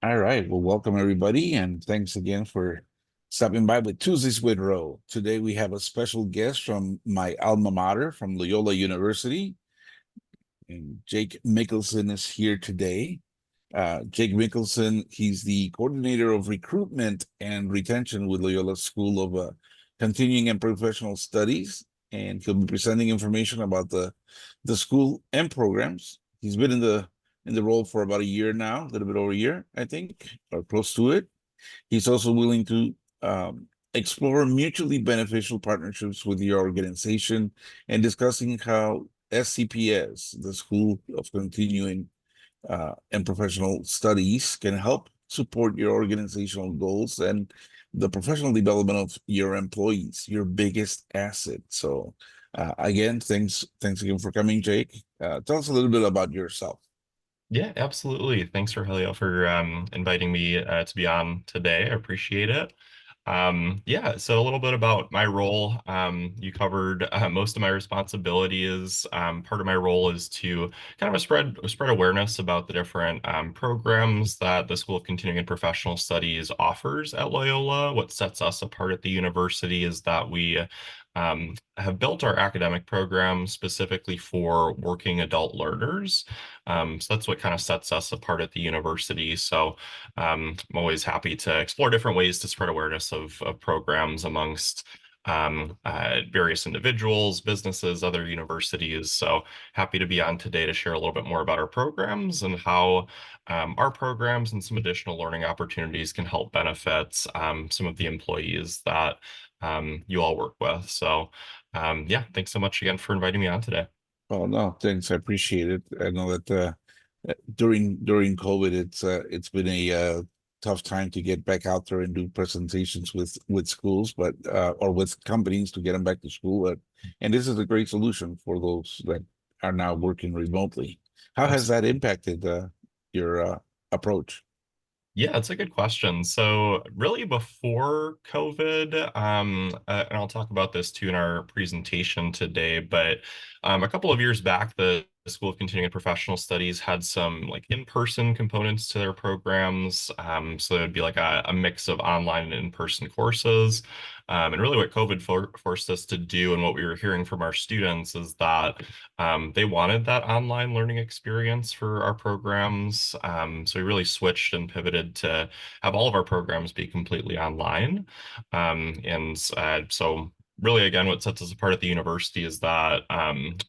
All right. Well, welcome everybody, and thanks again for stopping by with Tuesdays with Ro. Today we have a special guest from my alma mater, from Loyola University, and Jake Mickelson is here today. Jake Mickelson, he's the coordinator of recruitment and retention with Loyola School of Continuing and Professional Studies, and he'll be presenting information about the school and programs. He's been in the role for about a year now, a little bit over a year, I think, or close to it. He's also willing to explore mutually beneficial partnerships with your organization and discussing how SCPS, the School of Continuing and Professional Studies, can help support your organizational goals and the professional development of your employees, your biggest asset. So, again, thanks again for coming, Jake. Tell us a little bit about yourself. Yeah, absolutely. Thanks, Rogelio, for inviting me to be on today. I appreciate it. Yeah, so a little bit about my role. You covered most of my responsibilities. Part of my role is to kind of spread awareness about the different programs that the School of Continuing and Professional Studies offers at Loyola. What sets us apart at the university is that we have built our academic program specifically for working adult learners. So that's what kind of sets us apart at the university. So I'm always happy to explore different ways to spread awareness of programs amongst various individuals, businesses, other universities. So happy to be on today to share a little bit more about our programs and how our programs and some additional learning opportunities can help benefit some of the employees that you all work with. So yeah, thanks so much again for inviting me on today. Oh no, thanks. I appreciate it. I know that during COVID, it's been a tough time to get back out there and do presentations with schools, but or with companies to get them back to school. And this is a great solution for those that are now working remotely. How has that impacted your approach? Yeah, it's a good question. So, really, before COVID, and I'll talk about this too in our presentation today, but a couple of years back, the School of Continuing and Professional Studies had some like in-person components to their programs. So it would be like a mix of online and in-person courses. And really, what COVID forced us to do, and what we were hearing from our students, is that they wanted that online learning experience for our programs. So we really switched and pivoted to have all of our programs be completely online. So really, again, what sets us apart at the university is that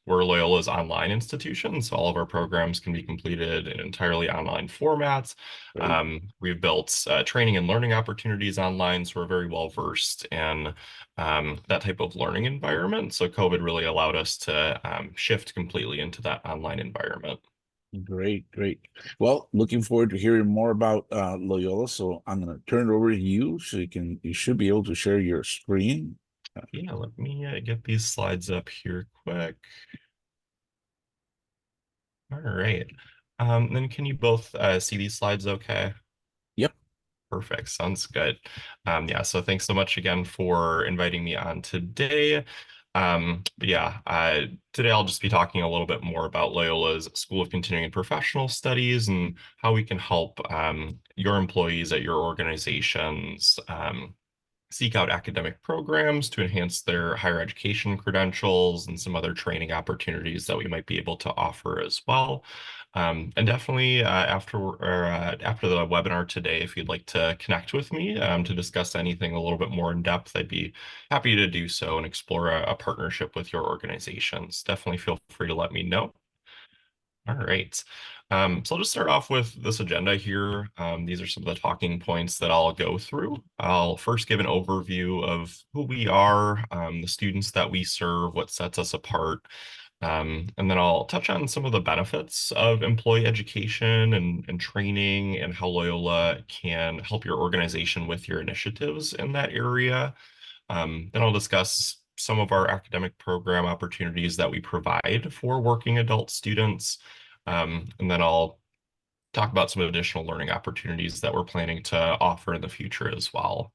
we're Loyola's online institution. So all of our programs can be completed in entirely online formats. Right. We've built training and learning opportunities online, so we're very well versed in that type of learning environment. So COVID really allowed us to shift completely into that online environment. Great, great. Well, looking forward to hearing more about Loyola. So I'm going to turn it over to you so you should be able to share your screen. Yeah, let me get these slides up here quick. All right. Then can you both see these slides okay? Yep. Perfect. Sounds good. Yeah, so thanks so much again for inviting me on today. But yeah, today I'll just be talking a little bit more about Loyola's School of Continuing and Professional Studies and how we can help your employees at your organizations seek out academic programs to enhance their higher education credentials and some other training opportunities that we might be able to offer as well. And definitely after the webinar today, if you'd like to connect with me to discuss anything a little bit more in depth, I'd be happy to do so and explore a partnership with your organizations. Definitely feel free to let me know. All right. So I'll just start off with this agenda here. These are some of the talking points that I'll go through. I'll first give an overview of who we are, the students that we serve, what sets us apart. And then I'll touch on some of the benefits of employee education and training and how Loyola can help your organization with your initiatives in that area. Then I'll discuss some of our academic program opportunities that we provide for working adult students. And then I'll talk about some additional learning opportunities that we're planning to offer in the future as well.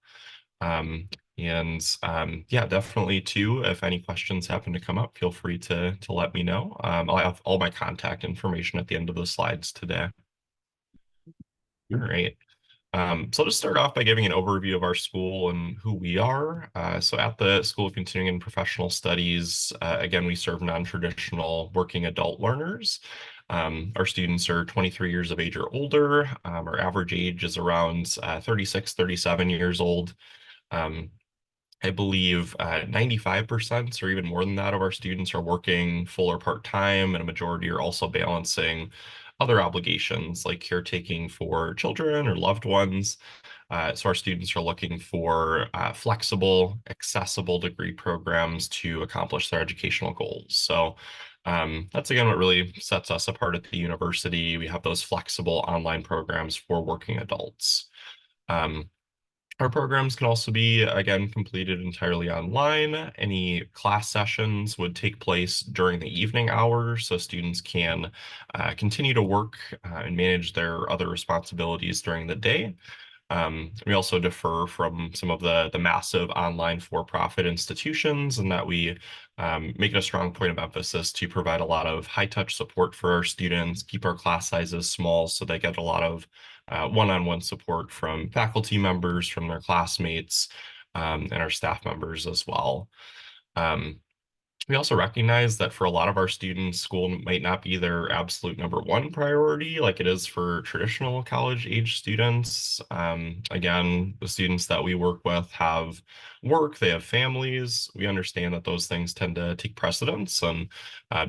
Um, yeah, definitely too, if any questions happen to come up, feel free to let me know. I'll have all my contact information at the end of the slides today. All right. So I'll just start off by giving an overview of our school and who we are. So at the School of Continuing and Professional Studies, again, we serve non-traditional working adult learners. Our students are 23 years of age or older. Our average age is around 36, 37 years old. Um, I believe 95% or even more than that of our students are working full or part-time, and a majority are also balancing other obligations like caretaking for children or loved ones. So our students are looking for flexible, accessible degree programs to accomplish their educational goals. So that's again what really sets us apart at the university. We have those flexible online programs for working adults. Um, our programs can also be, again, completed entirely online. Any class sessions would take place during the evening hours, so students can continue to work and manage their other responsibilities during the day. We also differ from some of the massive online for-profit institutions, and that we make it a strong point of emphasis to provide a lot of high-touch support for our students, keep our class sizes small so they get a lot of one-on-one support from faculty members, from their classmates, and our staff members as well. Um, we also recognize that for a lot of our students, school might not be their absolute number one priority, like it is for traditional college age students. Again, the students that we work with have work, they have families. We understand that those things tend to take precedence. And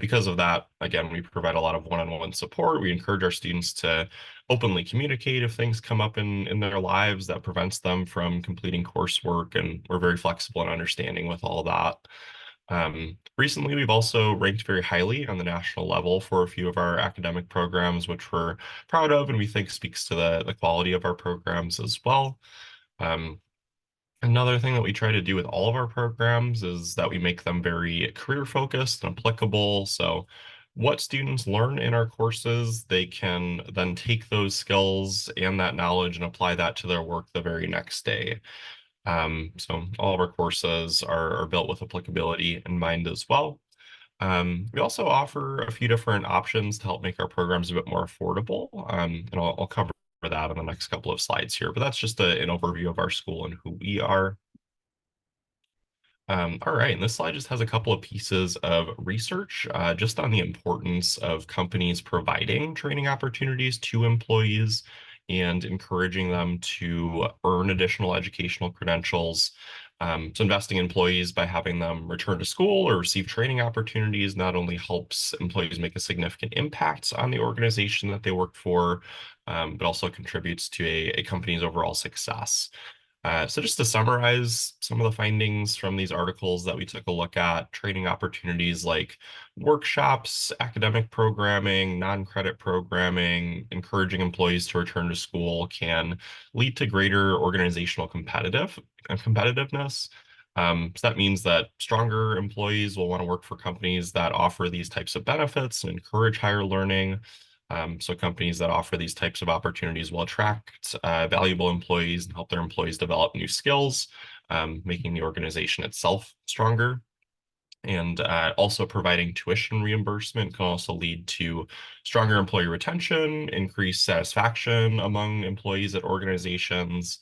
because of that, again, we provide a lot of one-on-one support. We encourage our students to openly communicate if things come up in their lives that prevents them from completing coursework. And we're very flexible and understanding with all that. Recently, we've also ranked very highly on the national level for a few of our academic programs, which we're proud of and we think speaks to the quality of our programs as well. Um, Another thing that we try to do with all of our programs is that we make them very career focused and applicable. So what students learn in our courses, they can then take those skills and that knowledge and apply that to their work the very next day. So all of our courses are built with applicability in mind as well. We also offer a few different options to help make our programs a bit more affordable, and I'll cover that on the next couple of slides here, but that's just an overview of our school and who we are. All right, and this slide just has a couple of pieces of research just on the importance of companies providing training opportunities to employees and encouraging them to earn additional educational credentials. So investing in employees by having them return to school or receive training opportunities not only helps employees make a significant impact on the organization that they work for, but also contributes to a company's overall success. So just to summarize some of the findings from these articles that we took a look at, training opportunities like workshops, academic programming, non-credit programming, encouraging employees to return to school can lead to greater organizational competitiveness. So that means that stronger employees will want to work for companies that offer these types of benefits and encourage higher learning. So companies that offer these types of opportunities will attract valuable employees and help their employees develop new skills, making the organization itself stronger. And also providing tuition reimbursement can also lead to stronger employee retention, increased satisfaction among employees at organizations.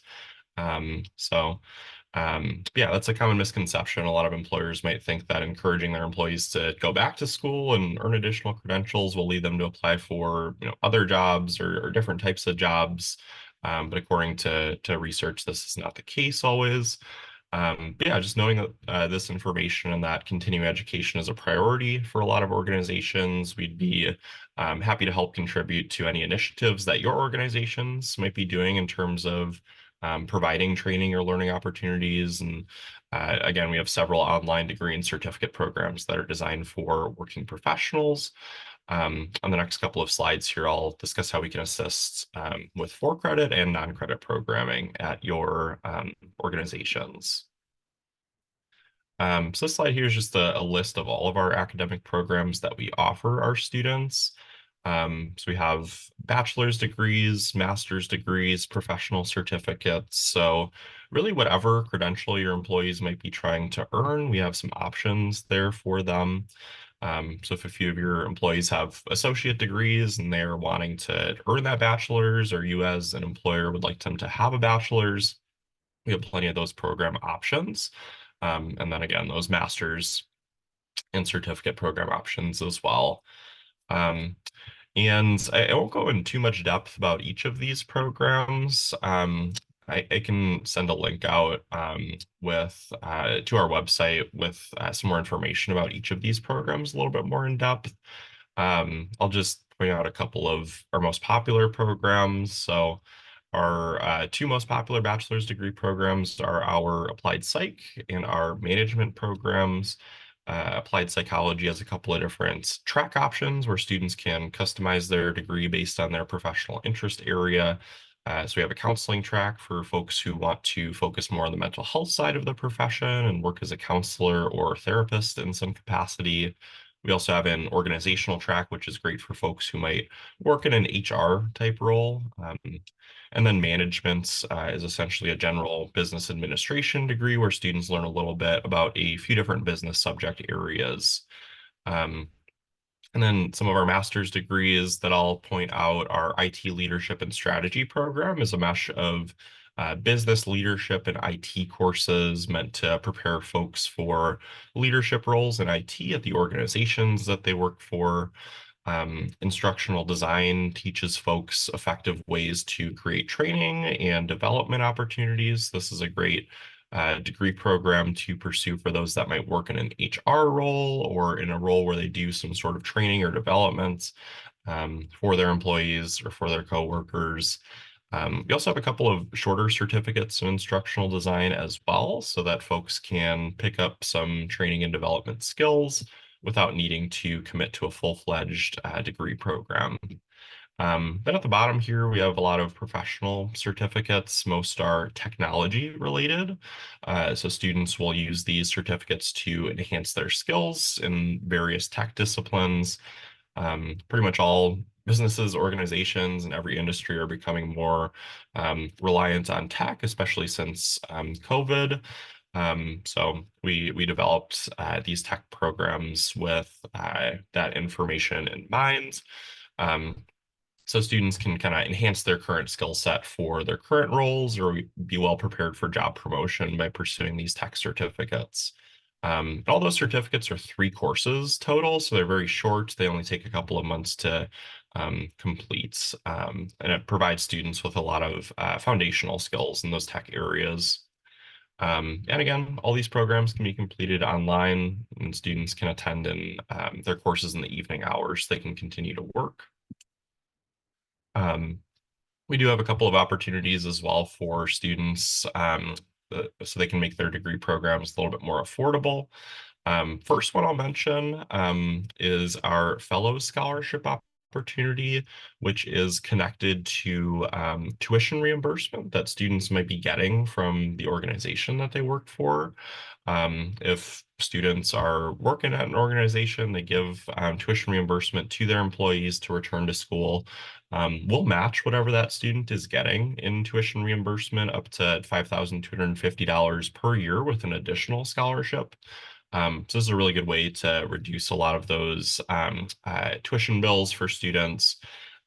Yeah, that's a common misconception. A lot of employers might think that encouraging their employees to go back to school and earn additional credentials will lead them to apply for, other jobs or different types of jobs. But according to research, this is not the case always. But yeah, just knowing that this information and that continuing education is a priority for a lot of organizations, we'd be happy to help contribute to any initiatives that your organizations might be doing in terms of providing training or learning opportunities. And again, we have several online degree and certificate programs that are designed for working professionals. On the next couple of slides here, I'll discuss how we can assist with for-credit and non-credit programming at your organizations. So this slide here is just a list of all of our academic programs that we offer our students. So we have bachelor's degrees, master's degrees, professional certificates. So really whatever credential your employees might be trying to earn, we have some options there for them. So if a few of your employees have associate degrees and they're wanting to earn that bachelor's, or you as an employer would like them to have a bachelor's, we have plenty of those program options. And then again, those master's and certificate program options as well. Um, and I won't go in too much depth about each of these programs. I can send a link out with to our website with some more information about each of these programs a little bit more in depth. I'll just point out a couple of our most popular programs. So our two most popular bachelor's degree programs are our applied psych and our management programs. Applied psychology has a couple of different track options where students can customize their degree based on their professional interest area. So we have a counseling track for folks who want to focus more on the mental health side of the profession and work as a counselor or therapist in some capacity. We also have an organizational track, which is great for folks who might work in an HR type role. And then management is essentially a general business administration degree where students learn a little bit about a few different business subject areas. Um, and then some of our master's degrees that I'll point out, our IT leadership and strategy program is a mesh of business leadership and IT courses meant to prepare folks for leadership roles in IT at the organizations that they work for. Instructional design teaches folks effective ways to create training and development opportunities. This is a great degree program to pursue for those that might work in an HR role or in a role where they do some sort of training or development for their employees or for their coworkers. We also have a couple of shorter certificates in instructional design as well, so that folks can pick up some training and development skills without needing to commit to a full-fledged degree program. Then at the bottom here, we have a lot of professional certificates. Most are technology related. So students will use these certificates to enhance their skills in various tech disciplines. Pretty much all businesses, organizations, and every industry are becoming more reliant on tech, especially since COVID. So we developed these tech programs with that information in mind. Um, so students can kind of enhance their current skill set for their current roles or be well prepared for job promotion by pursuing these tech certificates. All those certificates are 3 courses total, so they're very short. They only take a couple of months to complete, and it provides students with a lot of foundational skills in those tech areas. And again, all these programs can be completed online, and students can attend in their courses in the evening hours. They can continue to work. Um, we do have a couple of opportunities as well for students so they can make their degree programs a little bit more affordable. First one I'll mention is our Fellows Scholarship opportunity, which is connected to tuition reimbursement that students might be getting from the organization that they work for. If students are working at an organization, they give tuition reimbursement to their employees to return to school. We'll match whatever that student is getting in tuition reimbursement up to $5,250 per year with an additional scholarship. So this is a really good way to reduce a lot of those tuition bills for students.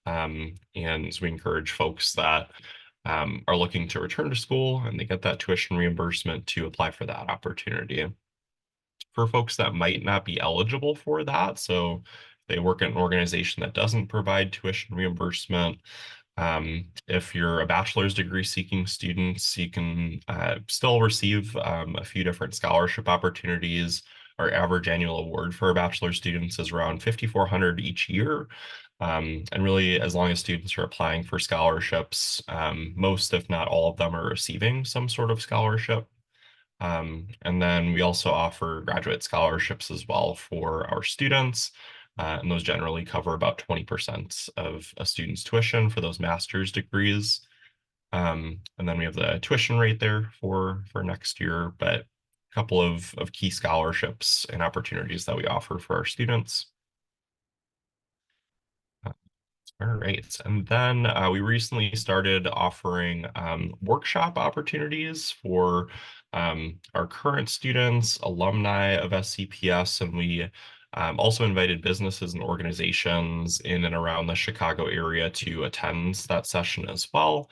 And we encourage folks that are looking to return to school and they get that tuition reimbursement to apply for that opportunity. For folks that might not be eligible for that, so they work at an organization that doesn't provide tuition reimbursement, if you're a bachelor's degree seeking students, you can still receive a few different scholarship opportunities. Our average annual award for our bachelor students is around 5,400 each year. And really, as long as students are applying for scholarships, most, if not all of them, are receiving some sort of scholarship. And then we also offer graduate scholarships as well for our students. And those generally cover about 20% of a student's tuition for those master's degrees. And then we have the tuition rate there for next year, but a couple of key scholarships and opportunities that we offer for our students. All right. And then we recently started offering workshop opportunities for our current students, alumni of SCPS, and we Also invited businesses and organizations in and around the Chicago area to attend that session as well.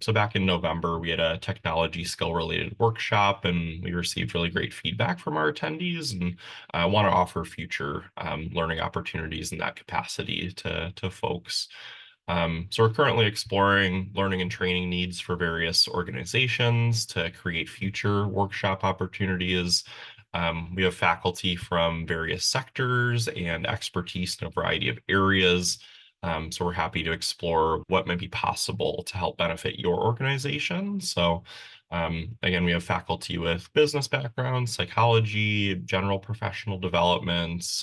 So back in November, we had a technology skill related workshop and we received really great feedback from our attendees, and I want to offer future learning opportunities in that capacity to folks. So we're currently exploring learning and training needs for various organizations to create future workshop opportunities. We have faculty from various sectors and expertise in a variety of areas. So we're happy to explore what might be possible to help benefit your organization. So again, we have faculty with business backgrounds, psychology, general professional development,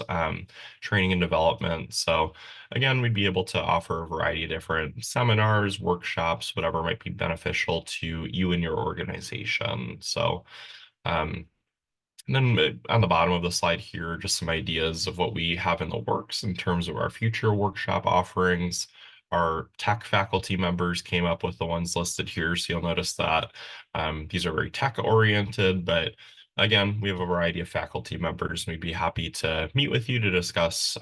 training and development. So again, we'd be able to offer a variety of different seminars, workshops, whatever might be beneficial to you and your organization. So um, and then on the bottom of the slide here, just some ideas of what we have in the works in terms of our future workshop offerings. Our tech faculty members came up with the ones listed here, so you'll notice that these are very tech oriented, but again, we have a variety of faculty members, and we'd be happy to meet with you to discuss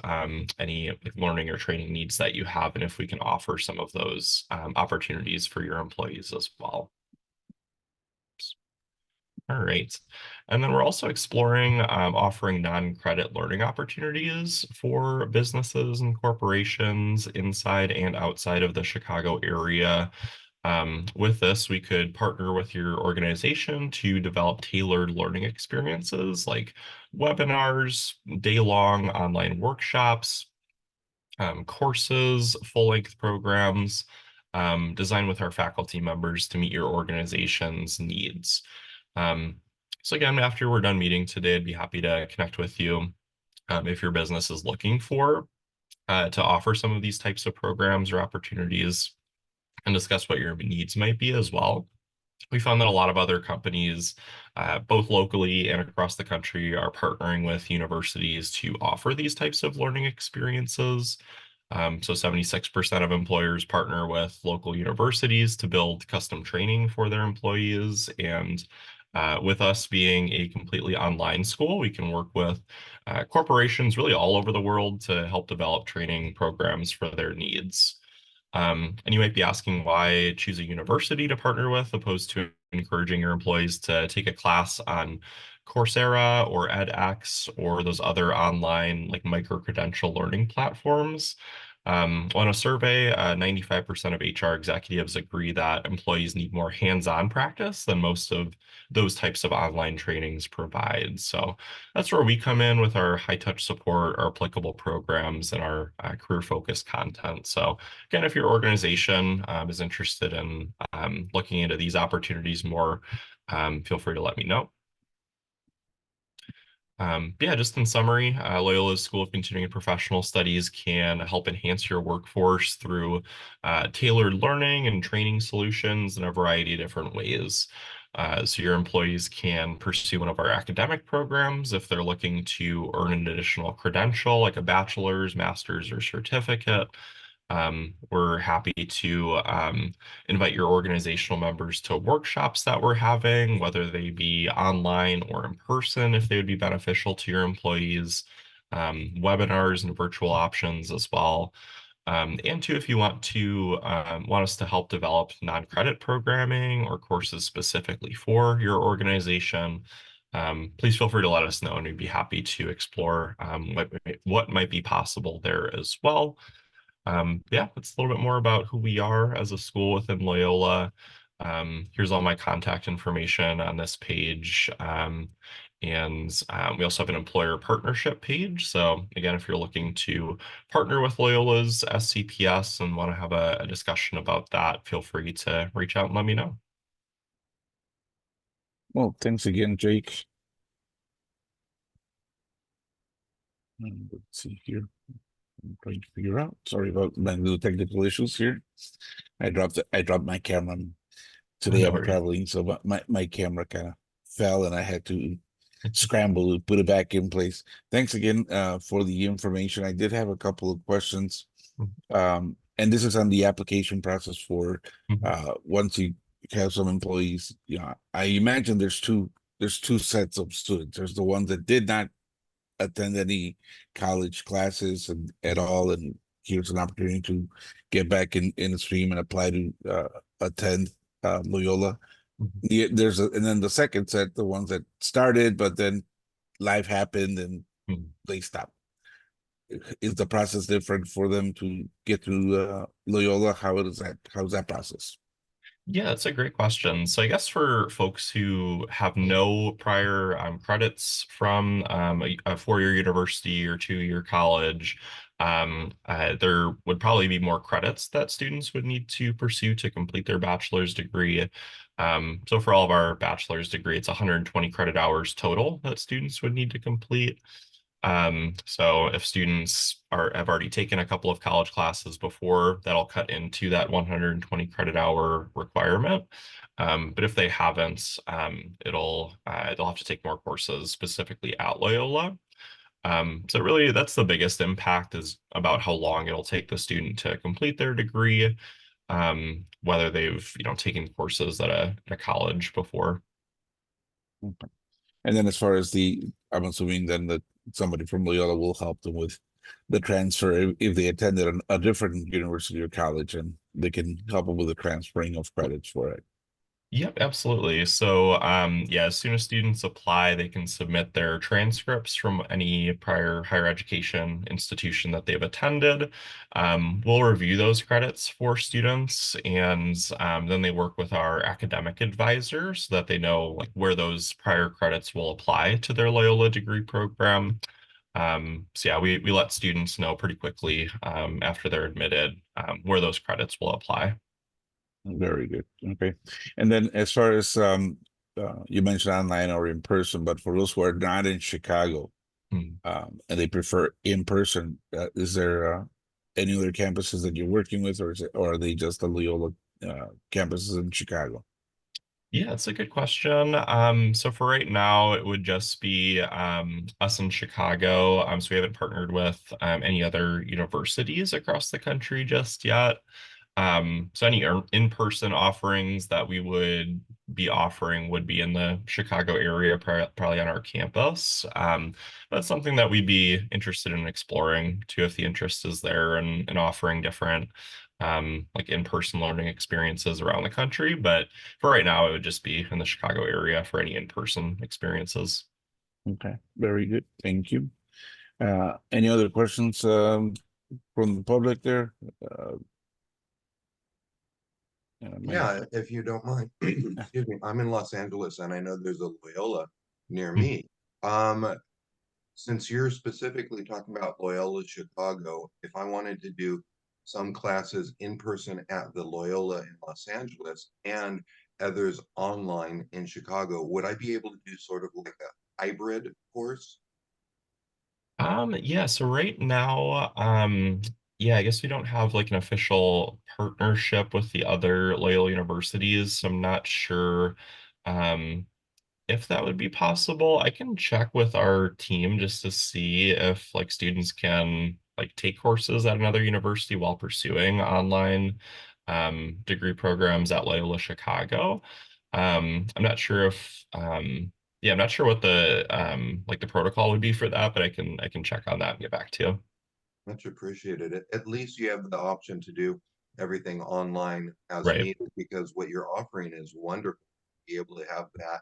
any learning or training needs that you have, and if we can offer some of those opportunities for your employees as well. All right. And then we're also exploring offering non-credit learning opportunities for businesses and corporations inside and outside of the Chicago area. With this, we could partner with your organization to develop tailored learning experiences like webinars, day-long online workshops, courses, full-length programs, designed with our faculty members to meet your organization's needs. So again, after we're done meeting today, I'd be happy to connect with you if your business is looking for to offer some of these types of programs or opportunities and discuss what your needs might be as well. We found that a lot of other companies, both locally and across the country, are partnering with universities to offer these types of learning experiences. So 76% of employers partner with local universities to build custom training for their employees. And with us being a completely online school, we can work with corporations really all over the world to help develop training programs for their needs. And you might be asking why choose a university to partner with opposed to encouraging your employees to take a class on Coursera or edX or those other online like micro-credential learning platforms. On a survey, 95% of HR executives agree that employees need more hands-on practice than most of those types of online trainings provide. So that's where we come in with our high-touch support, our applicable programs, and our career-focused content. So again, if your organization is interested in looking into these opportunities more, feel free to let me know. Yeah, just in summary, Loyola's School of Continuing and Professional Studies can help enhance your workforce through tailored learning and training solutions in a variety of different ways. So your employees can pursue one of our academic programs if they're looking to earn an additional credential like a bachelor's, master's, or certificate. We're happy to invite your organizational members to workshops that we're having, whether they be online or in person, if they would be beneficial to your employees, webinars and virtual options as well. And two, if you want us to help develop non-credit programming or courses specifically for your organization, please feel free to let us know, and we'd be happy to explore what might be possible there as well. Yeah, that's a little bit more about who we are as a school within Loyola. Here's all my contact information on this page. And we also have an employer partnership page. So again, if you're looking to partner with Loyola's SCPS and want to have a discussion about that, feel free to reach out and let me know. Well, thanks again, Jake. Let's see here. I'm trying to figure out. Sorry about my little technical issues here. I dropped my camera. Today No I'm worries. traveling, so my camera kind of fell and I had to scramble to put it back in place. Thanks again for the information. I did have a couple of questions. And this is on the application process for once you have some employees. I imagine there's two sets of students. There's the ones that did not attend any college classes and at all, and here's an opportunity to get back in the stream and apply to attend Loyola. Mhm. And then the second set, the ones that started, but then life happened and Mhm. they stopped. Is the process different for them to get to Loyola? How's that process? Yeah, that's a great question. So I guess for folks who have no prior credits from a four-year university or two-year college, there would probably be more credits that students would need to pursue to complete their bachelor's degree. So for all of our bachelor's degree, it's 120 credit hours total that students would need to complete. So if students have already taken a couple of college classes before, that'll cut into that 120 credit hour requirement. But if they haven't, they'll have to take more courses specifically at Loyola. So really, that's the biggest impact is about how long it'll take the student to complete their degree, whether they've taken courses at a college before. Okay. And then as far as I'm assuming then that somebody from Loyola will help them with the transfer if they attended a different university or college, and they can help them with the transferring of credits for it. Yep, absolutely. So, yeah, as soon as students apply, they can submit their transcripts from any prior higher education institution that they've attended. We'll review those credits for students, and then they work with our academic advisors so that they know like where those prior credits will apply to their Loyola degree program. So yeah, we let students know pretty quickly after they're admitted where those credits will apply. Very good. Okay. And then as far as you mentioned online or in person, but for those who are not in Chicago, Hmm. and they prefer in person, is there any other campuses that you're working with, or are they just the Loyola campuses in Chicago? Yeah, it's a good question. So for right now, it would just be us in Chicago. So we haven't partnered with any other universities across the country just yet. So any in-person offerings that we would be offering would be in the Chicago area, probably on our campus. That's something that we'd be interested in exploring too, if the interest is there and offering different like in-person learning experiences around the country. But for right now, it would just be in the Chicago area for any in-person experiences. Okay, very good. Thank you. Any other questions from the public there? Uh, Mike? Yeah, if you don't mind. Excuse me. I'm in Los Angeles and I know there's a Loyola near Hmm. me. Um, since you're specifically talking about Loyola Chicago, if I wanted to do some classes in person at the Loyola in Los Angeles and others online in Chicago, would I be able to do sort of like a hybrid course? Yeah, so right now, yeah, I guess we don't have like an official partnership with the other Loyola universities. So I'm not sure um if that would be possible. I can check with our team just to see if like students can like take courses at another university while pursuing online degree programs at Loyola Chicago. I'm not sure if yeah, I'm not sure what the like the protocol would be for that, but I can check on that and get back to you. Much appreciated. At least you have the option to do everything online as Right. needed because what you're offering is wonderful. Be able to have that,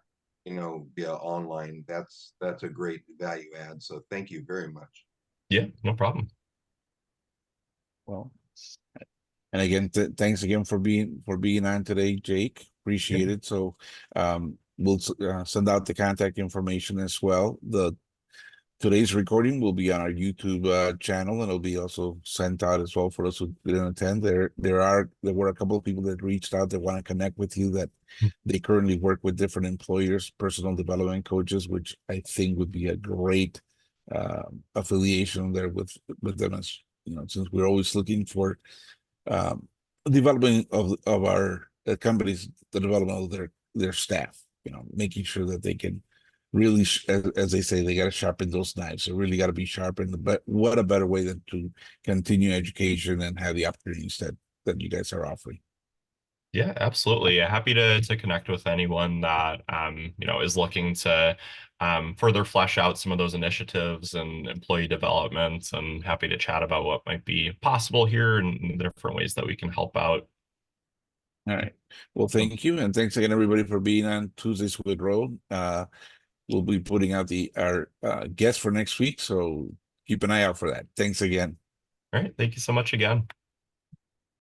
via online. That's a great value add. So thank you very much. Yeah, no problem. Well, and again, thanks again for being on today, Jake. Yeah. Appreciate it. So, we'll send out the contact information as well. The Today's recording will be on our YouTube channel, and it'll be also sent out as well for those who didn't attend. There were a couple of people that reached out that want to connect with you, that they currently work with different employers, personal development coaches, which I think would be a great affiliation there with them, as you know, since we're always looking for um, development of our companies, the development of their staff. You know, making sure that they can really, as they say, they got to sharpen those knives. They really got to be sharpened. But what a better way than to continue education and have the opportunities that you guys are offering. Yeah, absolutely. Yeah, happy to connect with anyone that is looking to further flesh out some of those initiatives and employee development, and happy to chat about what might be possible here and the different ways that we can help out. All right. Well, thank you. And thanks again, everybody, for being on Tuesdays with Ro. We'll be putting out our guest for next week. So keep an eye out for that. Thanks again. All right. Thank you so much again.